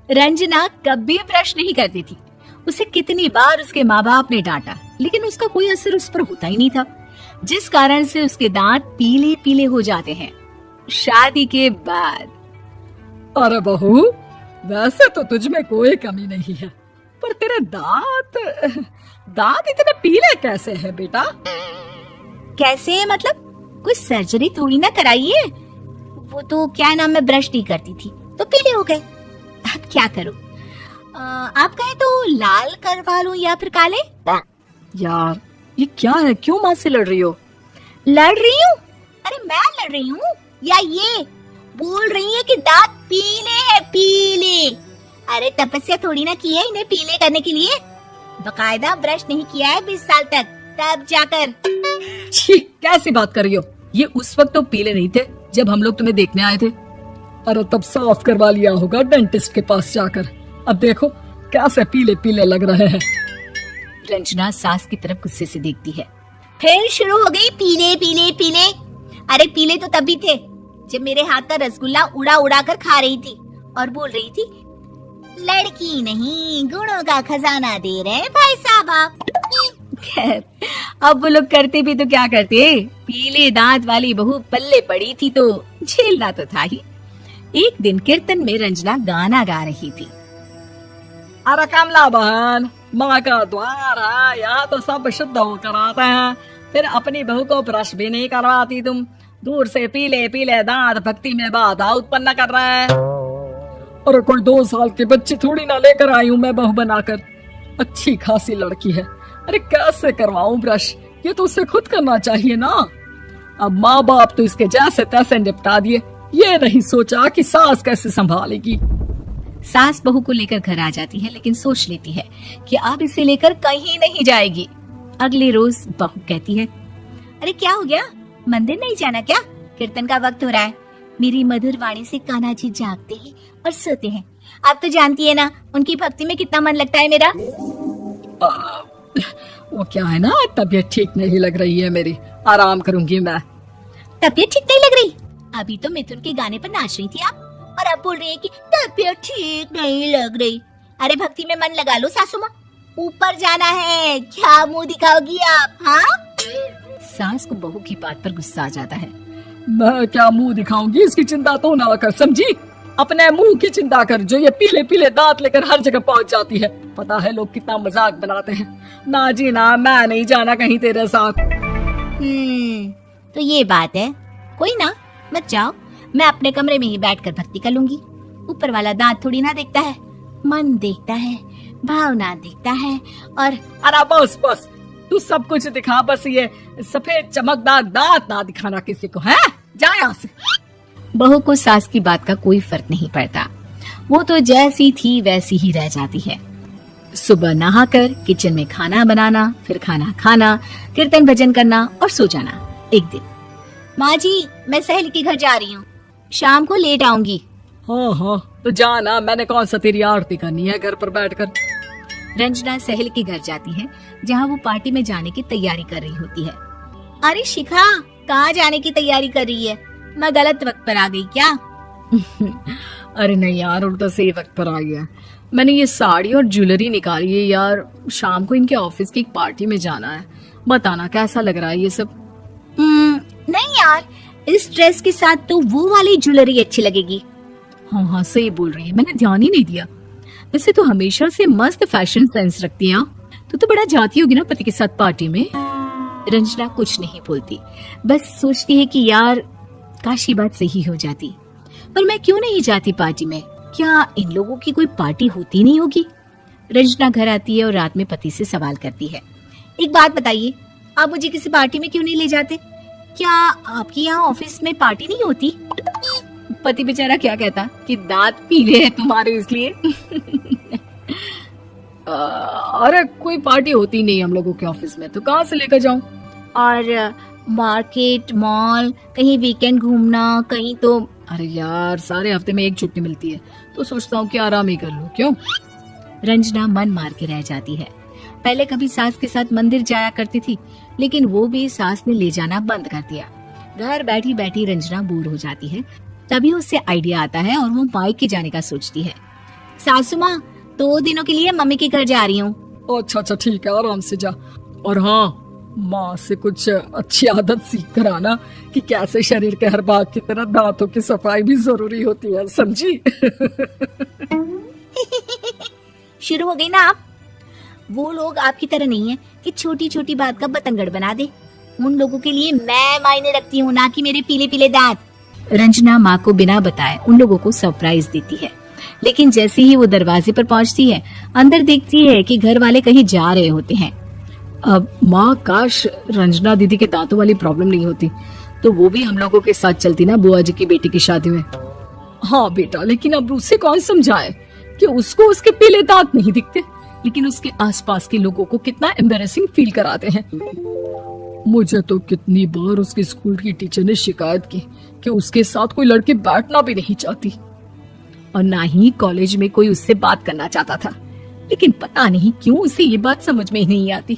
रंजना कभी ब्रश नहीं करती थी। उसे कितनी बार उसके माँ बाप ने डांटा, लेकिन उसका कोई असर उस पर होता ही नहीं था, जिस कारण से उसके दांत पीले पीले हो जाते हैं। शादी के बाद अरे बहू, वैसे तो तुझ में कोई कमी नहीं है, पर तेरे दांत इतने पीले कैसे हैं बेटा? कैसे है मतलब? कोई सर्जरी थोड़ी ना कराइए। वो तो क्या नाम, मैं ब्रश नहीं करती थी तो पीले हो गए। अब क्या करूं? आप कहे तो लाल करवा लूं या फिर काले? यार ये क्या है, क्यों माँ से लड़ रही हो? लड़ रही हूँ? अरे मैं लड़ रही हूँ या ये बोल रही है कि दांत पीले हैं, पीले। अरे तपस्या थोड़ी ना की है इन्हें पीले करने के लिए। बकायदा ब्रश नहीं किया है 20 साल तक, तब जाकर। छी, कैसी बात कर रही हो? ये उस वक्त तो पीले नहीं थे जब हम लोग तुम्हें देखने आए थे। अरे तब साफ करवा लिया होगा डेंटिस्ट के पास जाकर। अब देखो कैसे पीले पीले लग रहे हैं। रंजना सास की तरफ गुस्से से देखती है। फिर शुरू हो गई पीले पीले पीले। अरे पीले तो तभी थे जब मेरे हाथ का रसगुल्ला उड़ा उड़ा कर खा रही थी और बोल रही थी, लड़की नहीं गुणों का खजाना दे रहे भाई साहब आप। खैर, अब वो लोग करते भी तो क्या करते, पीले दांत वाली बहू पल्ले पड़ी थी तो झेलना तो था ही। एक दिन कीर्तन में रंजना गाना गा रही थी। अरे कमला बहन, माँ का द्वार है, यहाँ तो सब शुद्ध होकर आते हैं, फिर अपनी बहू को ब्रश भी नहीं करवाती तुम। दूर से पीले पीले दांत भक्ति में बाधा उत्पन्न कर रहे हैं। अरे कोई 2 साल के बच्चे थोड़ी ना लेकर आई हूँ मैं बहू बनाकर। अच्छी खासी लड़की है, अरे कैसे करवाऊं ब्रश? ये तो उसे खुद करना चाहिए ना। अब माँ बाप तो इसके जैसे तैसे निपटा दिए, ये नहीं सोचा कि सास कैसे संभालेगी। सास बहू को लेकर घर आ जाती है, लेकिन सोच लेती है कि अब इसे लेकर कहीं नहीं जाएगी। अगले रोज बहू कहती है, अरे क्या हो गया, मंदिर नहीं जाना क्या? कीर्तन का वक्त हो रहा है। मेरी मधुर वाणी से कान्हा जी जागते हैं और सोते हैं। आप तो जानती है ना उनकी भक्ति में कितना मन लगता है मेरा। वो क्या है ना, तबीयत ठीक नहीं लग रही है मेरी, आराम करूंगी मैं। तबीयत ठीक नहीं लग रही? अभी तो मिथुन के गाने पर नाच रही थी आप, और अब बोल रही है कि तबीयत ठीक नहीं लग रही। अरे भक्ति में मन लगा लो सासू माँ, ऊपर जाना है, क्या मुंह दिखाओगी आप? हाँ? सास को बहू की बात पर गुस्सा आ जाता है। मैं क्या मुंह दिखाऊंगी, इसकी चिंता तो ना कर, समझी? अपने मुंह की चिंता कर, जो ये पीले पीले दांत लेकर हर जगह पहुंच जाती है। पता है लोग कितना मजाक बनाते हैं। ना जी ना, मैं नहीं जाना कहीं तेरे साथ। तो ये बात है, कोई ना, मत जाओ, मैं अपने कमरे में ही बैठकर भक्ति कर लूंगी। ऊपर वाला दांत थोड़ी ना देखता है, मन देखता है, भावना देखता है। और अरे बस बस, तू सब कुछ दिखा, बस ये सफेद चमकदार दांत ना दिखाना किसी को, है? जा यहाँ से। बहू को सास की बात का कोई फर्क नहीं पड़ता, वो तो जैसी थी वैसी ही रह जाती है। सुबह नहाकर किचन में खाना बनाना, फिर खाना खाना, कीर्तन भजन करना और सो जाना। एक दिन, माँ जी मैं सहेली के घर जा रही हूँ, शाम को लेट आऊंगी। हाँ हाँ तो जाना, मैंने कौन सा तेरी आरती करनी है घर पर बैठकर। रंजना सहेली के घर जाती है, जहाँ वो पार्टी में जाने की तैयारी कर रही होती है। अरे शिखा, कहाँ जाने की तैयारी कर रही है? मैं गलत वक्त पर आ गई क्या? अरे नहीं यार, उल्टा सही वक्त पर आ गया। मैंने ये साड़ी और ज्वेलरी निकाली है यार, शाम को इनके ऑफिस की एक पार्टी में जाना है। बताना कैसा लग रहा है ये सब? नहीं यार, इस ड्रेस के साथ तो वो वाली ज्वेलरी अच्छी लगेगी। हाँ हाँ सही बोल रही है, मैंने ध्यान ही नहीं दिया। वैसे तो हमेशा से मस्त फैशन सेंस रखती है। तो बड़ा जाती होगी ना पति के साथ पार्टी में। रंजना कुछ नहीं बोलती, बस सोचती है कि यार काश ये बात सही हो जाती, पर मैं क्यों नहीं जाती पार्टी में? क्या इन लोगों की कोई पार्टी होती नहीं होगी? रंजना घर आती है और रात में पति से सवाल करती है, एक बात बताइए, आप मुझे किसी पार्टी में क्यों नहीं ले जाते? क्या आपकी यहाँ ऑफिस में पार्टी नहीं होती? पति बेचारा क्या कहता कि दांत पीले हैं तुम्हारे इसलिए। अरे कोई पार्टी होती नहीं हम लोगों के ऑफिस में, तो कहाँ से लेकर जाऊं? और मार्केट, मॉल, कहीं वीकेंड घूमना, कहीं तो। अरे यार सारे हफ्ते में एक छुट्टी मिलती है, तो सोचता हूँ कि आराम ही कर लूं। क्यों? रंजना मन मार के रह जाती है। पहले कभी सास के साथ मंदिर जाया करती थी, लेकिन वो भी सास ने ले जाना बंद कर दिया। घर बैठी बैठी रंजना बोर हो जाती है। तभी उससे आइडिया आता है और वो मायके जाने का सोचती है। सासू माँ 2 दिनों के लिए मम्मी के घर जा रही हूँ। अच्छा अच्छा ठीक है, आराम से जा। और हाँ, माँ से कुछ अच्छी आदत सीख कर आना कि कैसे शरीर के हर भाग की तरह दांतों की सफाई भी जरूरी होती है, समझी? शुरू हो गई ना आप। वो लोग आपकी तरह नहीं है कि छोटी छोटी बात का बतंगड़ बना दे। उन लोगों के लिए मैं मायने रखती हूँ, ना कि मेरे पीले पीले दांत। रंजना माँ को बिना बताए उन लोगों को सरप्राइज देती है, लेकिन जैसे ही वो दरवाजे पर पहुंचती है, अंदर देखती है कि घर वाले कहीं जा रहे होते हैं। अब माँ, काश रंजना दीदी के दांतों वाली प्रॉब्लम नहीं होती तो वो भी हम लोगों के साथ चलती ना बुआ जी की बेटी की शादी में। हाँ बेटा, लेकिन अब उसे कौन समझाए कि उसको उसके पीले दांत नहीं दिखते, लेकिन उसके आसपास के लोगों को कितना एम्बैरेसिंग फील कराते हैं। मुझे तो कितनी बार उसके स्कूल की टीचर ने शिकायत की कि उसके साथ कोई लड़की बैठना भी नहीं चाहती, और ना ही कॉलेज में कोई उससे बात करना चाहता था। लेकिन पता नहीं क्यों उसे ये बात समझ में ही नहीं आती।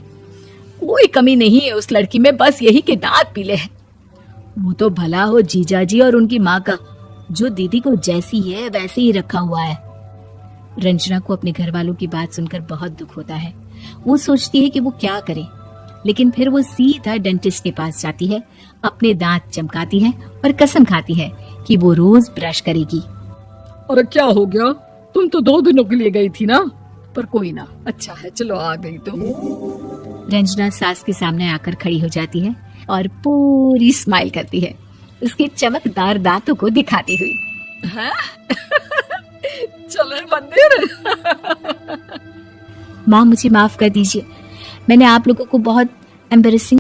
कोई कमी नहीं है उस लड़की में, बस यही कि दांत पीले हैं। वो तो भला हो जीजा जी और उनकी माँ का, जो दीदी को जैसी है वैसे ही रखा हुआ है। रंजना को अपने घर वालों की बात सुनकर बहुत दुख होता है। वो सोचती है कि वो क्या करे, लेकिन फिर वो सीधा डेंटिस्ट के पास जाती है, अपने दांत चमकाती है और कसम खाती है कि वो रोज ब्रश करेगी। अरे क्या हो गया, तुम तो 2 दिनों के लिए गई थी ना। पर कोई ना, अच्छा है, चलो आ गई तो। रंजना सास के सामने आकर खड़ी हो जाती है और पूरी स्माइल करती है, उसके चमकदार दांतों को दिखाती हुई। हैं? चले मंदिर। माँ मुझे माफ कर दीजिए, मैंने आप लोगों को बहुत एम्बैरेसिंग